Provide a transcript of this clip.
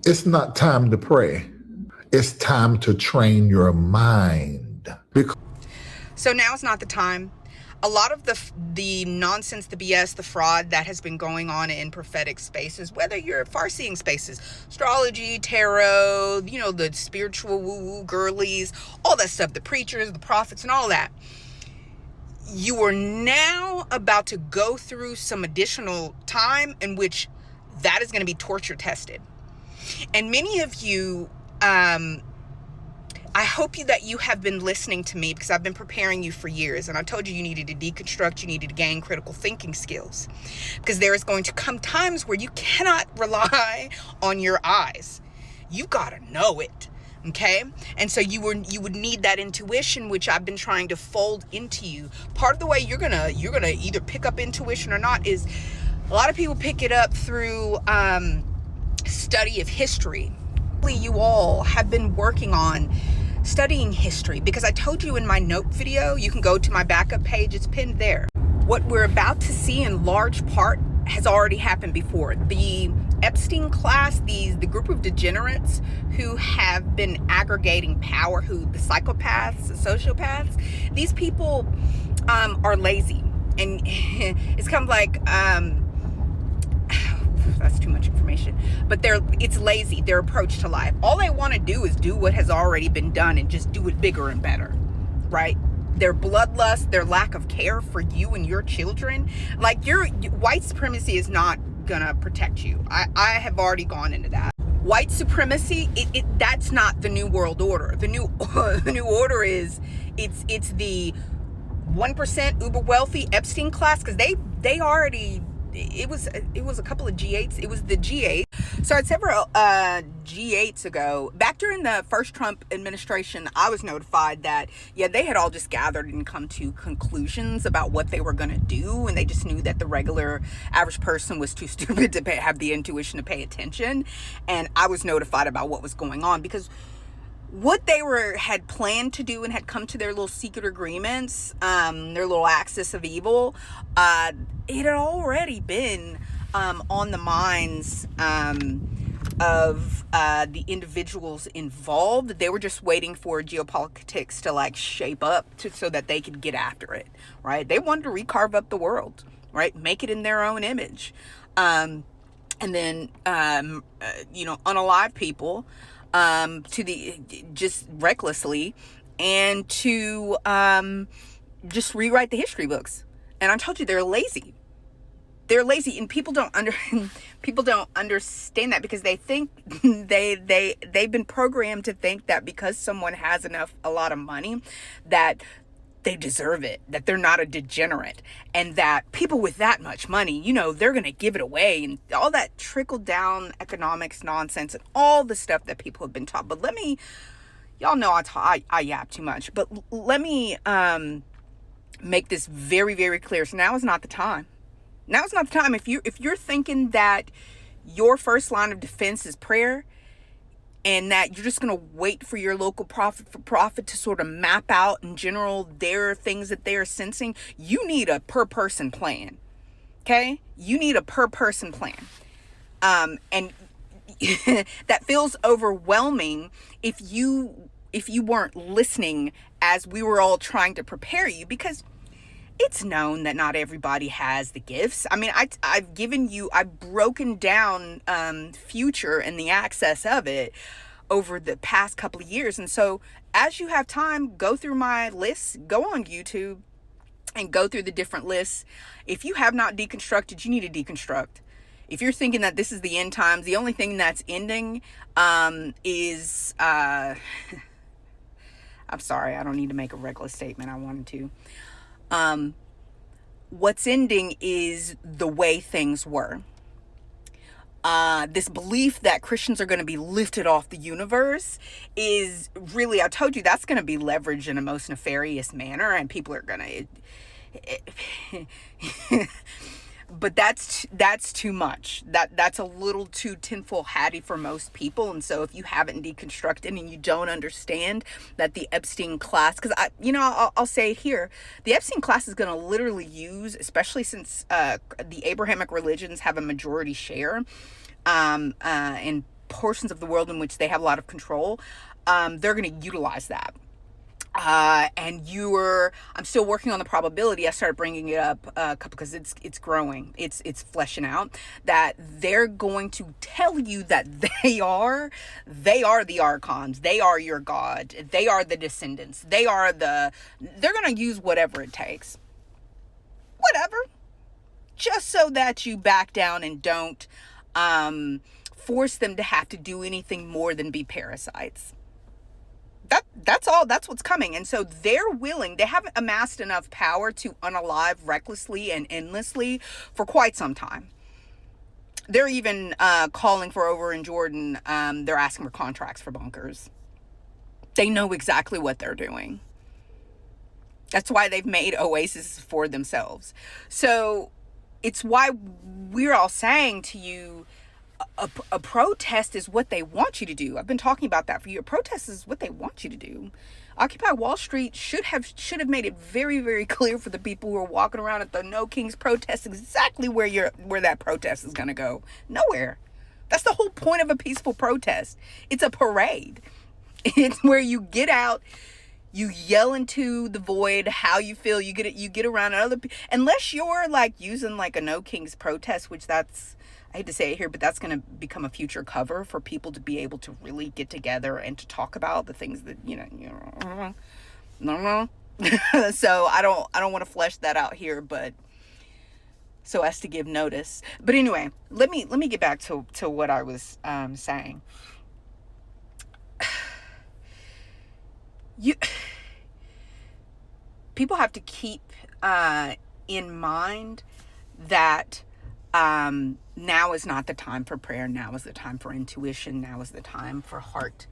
It's not time to pray. It's time to train your mind. So now is not the time. A lot of the nonsense, the BS, the fraud that has been going on in prophetic spaces, whether you're far-seeing spaces, astrology, tarot, the spiritual woo-woo girlies, all that stuff, the preachers, the prophets, and all that, you are now about to go through some additional time in which that is going to be torture tested. And many of you, I hope that you have been listening to me, because I've been preparing you for years, and I told you you needed to deconstruct, you needed to gain critical thinking skills, because there is going to come times where you cannot rely on your eyes. You've got to know it. Okay. And so you would need that intuition, which I've been trying to fold into you. Part of the way you're gonna either pick up intuition or not is a lot of people pick it up through study of history. You all have been working on studying history, because I told you in my note video, you can go to my backup page, it's pinned there. What we're about to see in large part has already happened before. The Epstein class, the group of degenerates who have been aggregating power, the psychopaths, the sociopaths, these people are lazy. And it's kind of like, that's too much information, but it's lazy, their approach to life. All they want to do is do what has already been done and just do it bigger and better, right? Their bloodlust, their lack of care for you and your children. Like, your white supremacy is not gonna protect you. I have already gone into that. White supremacy, that's not the new world order. The new order is it's the 1% uber wealthy Epstein class, because they already, it was a couple of G8s. It was the G8. So it's several G8s ago, back during the first Trump administration, I was notified that, they had all just gathered and come to conclusions about what they were going to do. And they just knew that the regular average person was too stupid to have the intuition to pay attention. And I was notified about what was going on, because what they had planned to do and had come to their little secret agreements, their little axis of evil, it had already been on the minds of the individuals involved. They were just waiting for geopolitics to shape up so that they could get after it, right? They wanted to recarve up the world, right? Make it in their own image. And then, unalive people just recklessly, and to just rewrite the history books. And I told you, they're lazy. They're lazy, and people don't understand that, because they think they've been programmed to think that because someone has a lot of money, that they deserve it, that they're not a degenerate, and that people with that much money, they're going to give it away, and all that trickle down economics nonsense and all the stuff that people have been taught. But y'all know I yap too much, but let me make this very, very clear. So now is not the time. Now is not the time. If you're thinking that your first line of defense is prayer, and that you're just going to wait for your local prophet to sort of map out in general their things that they're sensing, you need a per person plan. Okay? You need a per person plan. And that feels overwhelming if you weren't listening as we were all trying to prepare you, because it's known that not everybody has the gifts. I mean, I've broken down future and the access of it over the past couple of years. And so as you have time, go through my lists, go on YouTube and go through the different lists. If you have not deconstructed, you need to deconstruct. If you're thinking that this is the end times, the only thing that's ending is... I'm sorry, I don't need to make a reckless statement. I wanted to. What's ending is the way things were. This belief that Christians are going to be lifted off the universe is really, I told you, that's going to be leveraged in a most nefarious manner, and people are going to... But that's too much. That's a little too tinfoil hatty for most people. And so if you haven't deconstructed and you don't understand that the Epstein class, because I'll say it here, the Epstein class is going to literally use, especially since the Abrahamic religions have a majority share in portions of the world in which they have a lot of control, they're going to utilize that. And I'm still working on the probability. I started bringing it up because it's growing. It's fleshing out that they're going to tell you that they are the archons. They are your God. They are the descendants. They're going to use whatever it takes. Whatever. Just so that you back down and don't, force them to have to do anything more than be parasites. That's all. That's what's coming. And so they haven't amassed enough power to unalive recklessly and endlessly for quite some time. They're even calling for, over in Jordan, they're asking for contracts for bunkers. They know exactly what they're doing. That's why they've made oases for themselves. So it's why we're all saying to you, a protest is what they want you to do. I've been talking about that for you. A protest is what they want you to do. Occupy Wall Street should have made it very, very clear for the people who are walking around at the No Kings protest exactly where that protest is going to go. Nowhere. That's the whole point of a peaceful protest. It's a parade. It's where you get out, you yell into the void how you feel. You get around other people. Unless you're like using like a No Kings protest, which I hate to say it here, but that's going to become a future cover for people to be able to really get together and to talk about the things that, no. So I don't want to flesh that out here, but so as to give notice. But anyway, let me get back to what I was saying. People have to keep in mind that now is not the time for prayer. Now is the time for intuition. Now is the time for heart